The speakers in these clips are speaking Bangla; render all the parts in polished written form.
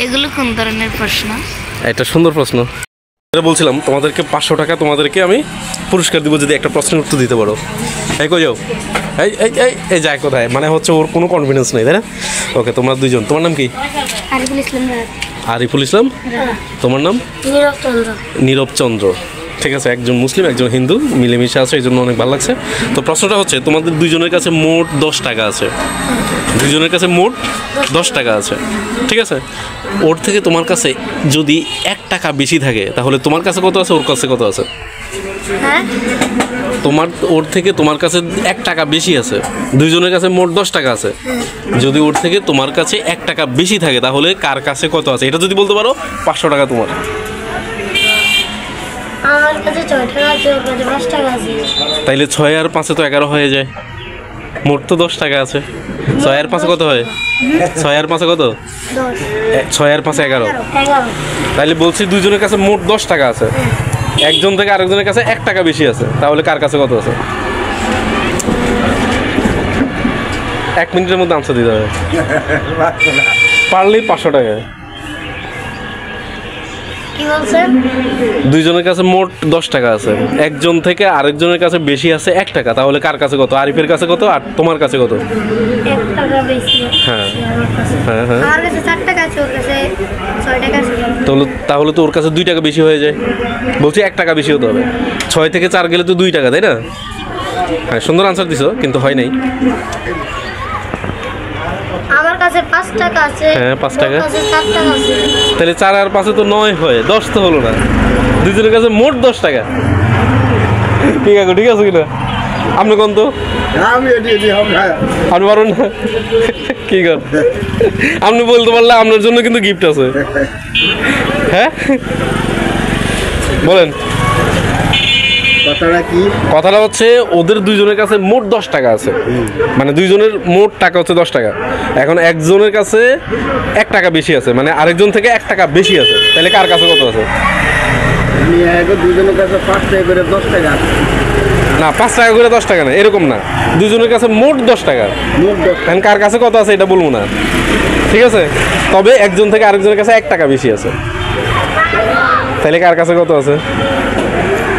এগুলো কোন ধরনের প্রশ্ন? এটা সুন্দর প্রশ্ন। এটা বলছিলাম তোমাদেরকে 500 টাকা তোমাদেরকে আমি পুরস্কার দিব যদি একটা প্রশ্নের উত্তর দিতে পারো। এই কই যাও, এই এই এই এই যায় কোথায়, মানে হচ্ছে ওর কোনো কনফিডেন্স নেই, তাই না? ওকে, তোমরা দুইজন, তোমার নাম কি? আরিফুল ইসলাম। আরিফুল ইসলাম। তোমার নাম? নীরব চন্দ্র। নীরব চন্দ্র। ঠিক আছে, একজন মুসলিম একজন হিন্দু মিলেমিশে আছে, এই জন্য অনেক ভালো লাগছে। তো প্রশ্নটা হচ্ছে তোমাদের দুইজনের কাছে মোট 10 টাকা আছে। দুইজনের কাছে মোট 10 টাকা আছে, ঠিক আছে? ওর থেকে তোমার কাছে যদি 1 টাকা বেশি থাকে তাহলে তোমার কাছে কত আছে, ওর কাছে কত আছে? ওর থেকে তোমার কাছে 1 টাকা বেশি আছে, দুইজনের কাছে মোট 10 টাকা আছে। যদি ওর থেকে তোমার কাছে 1 টাকা বেশি থাকে তাহলে কার কাছে কত আছে, এটা যদি বলতে পারো 500 টাকা তোমার। আমার কাছে 6 টাকা আছে, ওর কাছে 5 টাকা আছে। তাইলে 6 আর 5 তো 11 হয়ে যায়, মোট তো 10 টাকা আছে। 6 আর 5 কত হয়? 6 আর 5 কত? 10। 6 আর 5 11। তাইলে বলছি দুইজনের কাছে মোট 10 টাকা আছে, একজন থেকে আরেকজনের কাছে 1 টাকা বেশি আছে, তাহলে কার কাছে কত আছে? 1 মিনিটের মধ্যে আনসার দিতে হবে, পারলেই 500 টাকা। দুইজনের কাছে মোট 10 টাকা আছে, একজন থেকে আরেকজনের কাছে বেশি আছে 1 টাকা, তাহলে কার কাছে কত? আরিফের কাছে কত আর তোমার কাছে কত? 1 টাকা বেশি। হ্যাঁ হ্যাঁ হ্যাঁ, আমার কাছে 4 টাকা আছে, ওর কাছে 6 টাকা আছে। তাহলে তো ওর কাছে 2 টাকা বেশি হয়ে যায়। বলছি 1 টাকা বেশি হতে হবে, 6 থেকে 4 গেলে তো 2 টাকা, তাই না? হ্যাঁ, সুন্দর আনসার দিছো, কিন্তু হয় নাই। আমার কাছে 5 টাকা আছে। হ্যাঁ, 5 টাকা। ওর কাছে 4 টাকা আছে। তাহলে 4 আর 5 তো 9 হয়, 10 তো হলো না। দুজনের কাছে মোট 10 টাকা। ঠিক আছে, ঠিক আছে কিনা? আপনি কোন তো আপনি পারুন না, কি কর? আপনি বলতে পারলে আপনার জন্য কিন্তু গিফট আছে। হ্যাঁ, বলেন। কথাটা হচ্ছে ওদের দুইজনের কাছে মোট 10 টাকা আছে, মানে দুইজনের মোট টাকা হচ্ছে 10 টাকা। এখন একজনের কাছে 1 টাকা বেশি আছে, মানে আরেকজন থেকে 1 টাকা বেশি আছে, তাহলে কার কাছে কত আছে? দুজনের কাছে 5 টাকা করে 10 টাকা। না, 5 টাকা করে 10 টাকা না, এরকম না, দুজনের কাছে মোট 10 টাকা। এখন কার কাছে কত আছে এটা বলবো না, ঠিক আছে? তবে একজন থেকে আরেকজনের কাছে 1 টাকা বেশি আছে, তাহলে কার কাছে কত আছে?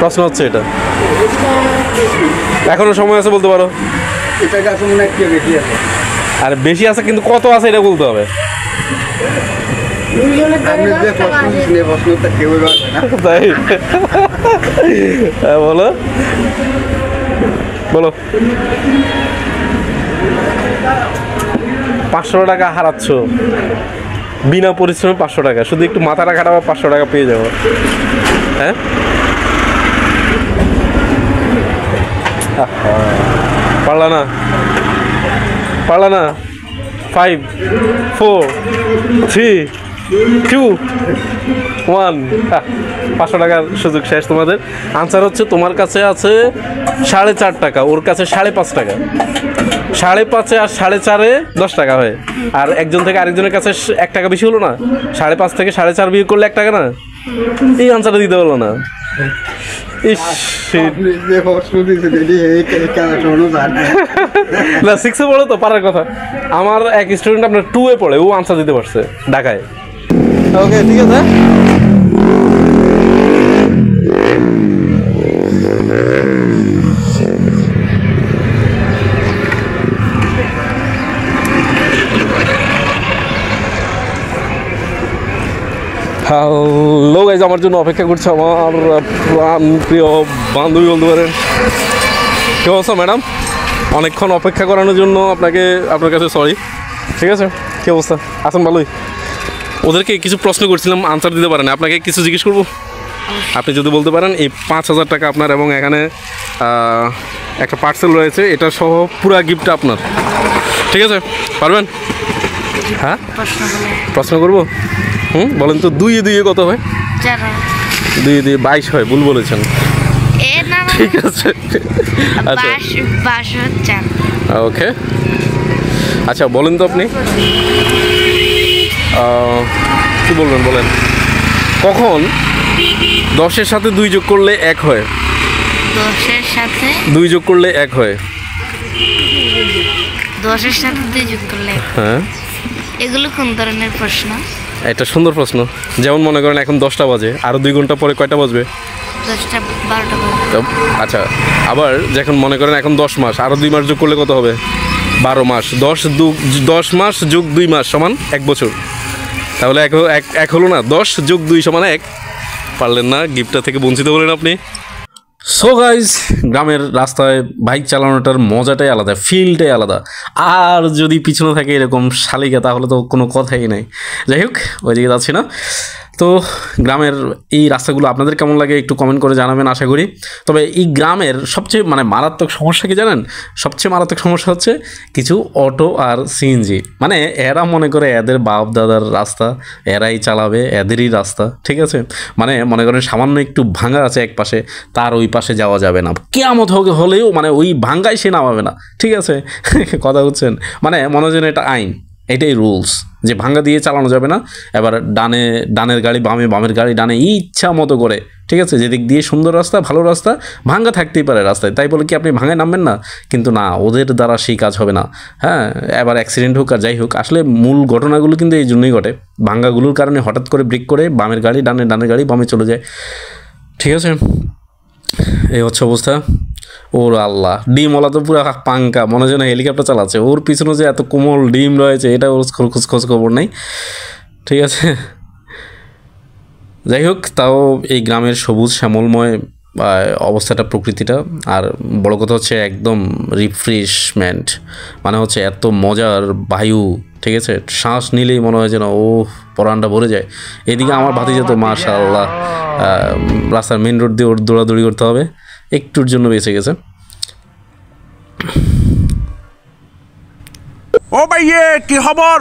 প্রশ্ন হচ্ছে এটা। এখনো সময় আছে, বলতে পারো। আর বেশি আছে, কিন্তু কত আছে এটা বলতে হবে। তাই বলো বলো। 500 টাকা হারাচ্ছ বিনা পরিশ্রমে, 500 টাকা, শুধু একটু মাথাটা খাটাবো 500 টাকা পেয়ে যাবো। হ্যাঁ, পারলা না, পারলা না। 5 4 3 2 1, 500 টাকার সুযোগ শেষ তোমাদের। আনসার হচ্ছে তোমার কাছে আছে 4.5 টাকা, ওর কাছে 5.5 টাকা। 5.5 আর 4.5 10 টাকা হয়, আর একজন থেকে আরেকজনের কাছে 1 টাকা বেশি হলো না। 5.5 থেকে 4.5 বিয়োগ করলে 1 টাকা না। এই আনসারটা দিতে পারলো না। না, 6-এ পড়ে তো পারার কথা। আমার এক স্টুডেন্ট আপনার 2-এ পড়ে, ও আনসার দিতে পারছে ঢাকায়। ওকে, ঠিক আছে। হ্যালো গাইজ, আমার জন্য অপেক্ষা করছে আমার প্রাণ প্রিয় বান্ধবী, বলতে পারেন। কেমন আছো ম্যাডাম? অনেকক্ষণ অপেক্ষা করানোর জন্য আপনার কাছে সরি। ঠিক আছে, কী অবস্থা আছেন? ভালোই। ওদেরকে কিছু প্রশ্ন করছিলাম, আনসার দিতে পারেন। আপনাকে কিছু জিজ্ঞেস করবো, আপনি যদি বলতে পারেন। এই 5000 টাকা আপনার, এবং এখানে একটা পার্সেল রয়েছে, এটা সহ পুরা গিফটটা আপনার। ঠিক আছে, পারবেন? হ্যাঁ, প্রশ্ন করবো। বলেন তো, 2 কত হয়? 2 22 হয়, ভুল বলেছেন। ঠিক আছে, আচ্ছা ওকে। আচ্ছা, বলেন তো আপনি কি বলবেন, বলেন। কখন 10-এর সাথে 2 যোগ করলে 1 হয়? 10-এর সাথে 2 যোগ করলে 1 হয়। 10-এর সাথে 2 যোগ করলে? হ্যাঁ। এগুলো কোন ধরনের প্রশ্ন? এটা সুন্দর প্রশ্ন। যেমন মনে করেন এখন 10টা বাজে, আরও 2 ঘন্টা পরে কয়টা বাজবে? 10টা 12টা বাজে। তো আচ্ছা, আবার যখন মনে করেন এখন 10 মাস, আরও 2 মাস যোগ করলে কত হবে? 12 মাস। 10 মাস যোগ 2 মাস সমান 1 বছর। তাহলে এক হলো না? 10 যোগ 2 সমান 1। পারলেন না, গিফটটা থেকে বঞ্চিত হলেন আপনি। সো গাইজ, গ্রামের রাস্তায় বাইক চালানোটার মজাটাই আলাদা, ফিলটাই আলাদা। আর যদি পিছনে থাকে এরকম শালিকা, তাহলে তো কোনো কথাই নাই। যাই হোক, ওইদিকে যাচ্ছি না। তো গ্রামের এই রাস্তাগুলো আপনাদের কেমন লাগে একটু কমেন্ট করে জানাবেন আশা করি। তবে এই গ্রামের সবচেয়ে মারাত্মক সমস্যা কি জানেন? সবচেয়ে মারাত্মক সমস্যা হচ্ছে কিছু অটো আর সিএনজি। এরা মনে করে এদের বাপ দাদার রাস্তা, এরাই চালাবে, এদেরই রাস্তা, ঠিক আছে? মনে করেন সামান্য একটু ভাঙা আছে এক পাশে, তার ওই পাশে যাওয়া যাবে না। কেয়ামত হলেও ওই ভাঙ্গায় সে নামাবে না, ঠিক আছে? কথা বুঝছেন? মনে হয় যেন এটা আইন, এটাই রুলস যে ভাঙ্গা দিয়ে চালানো যাবে না। এবার ডানের গাড়ি বামে, বামের গাড়ি ডানে, ইচ্ছা মতো করে, ঠিক আছে? যেদিক দিয়ে সুন্দর রাস্তা, ভালো রাস্তা, ভাঙ্গা থাকতেই পারে রাস্তায়, তাই বলে কি আপনি ভাঙ্গায় নামবেন না? কিন্তু না, ওদের দ্বারা সেই কাজ হবে না। হ্যাঁ, এবার অ্যাক্সিডেন্ট হোক আর যাই হোক, আসলে মূল ঘটনাগুলো কিন্তু এই জন্যই ঘটে। ভাঙ্গাগুলোর কারণে হঠাৎ করে ব্রেক করে বামের গাড়ি ডানে, ডানের গাড়ি বামে চলে যায়, ঠিক আছে? এই হচ্ছে অবস্থা। ওর আল্লাহ, ডিমওয়ালা তো পুরো পাঙ্কা, মনে হয় যেন হেলিকপ্টার চালাচ্ছে। ওর পিছনে যে এত কোমল ডিম রয়েছে, এটা ওর খোঁজ খবর নেই, ঠিক আছে? যাই হোক, তাও এই গ্রামের সবুজ শ্যামলময় অবস্থাটা, প্রকৃতিটা, আর বড় কথা হচ্ছে একদম রিফ্রেশমেন্ট, হচ্ছে এত মজার বায়ু, ঠিক আছে? শ্বাস নিলেই মনে হয় যেন ও পরানটা ভরে যায়। এদিকে আমার ভাতিজা তো মাশাআল্লাহ রাস্তার মেন রোড দিয়ে ওর দৌড়াদৌড়ি করতে হবে, একটুর জন্য বেঁচে গেছে। ও ভাইয়ে কি খবর?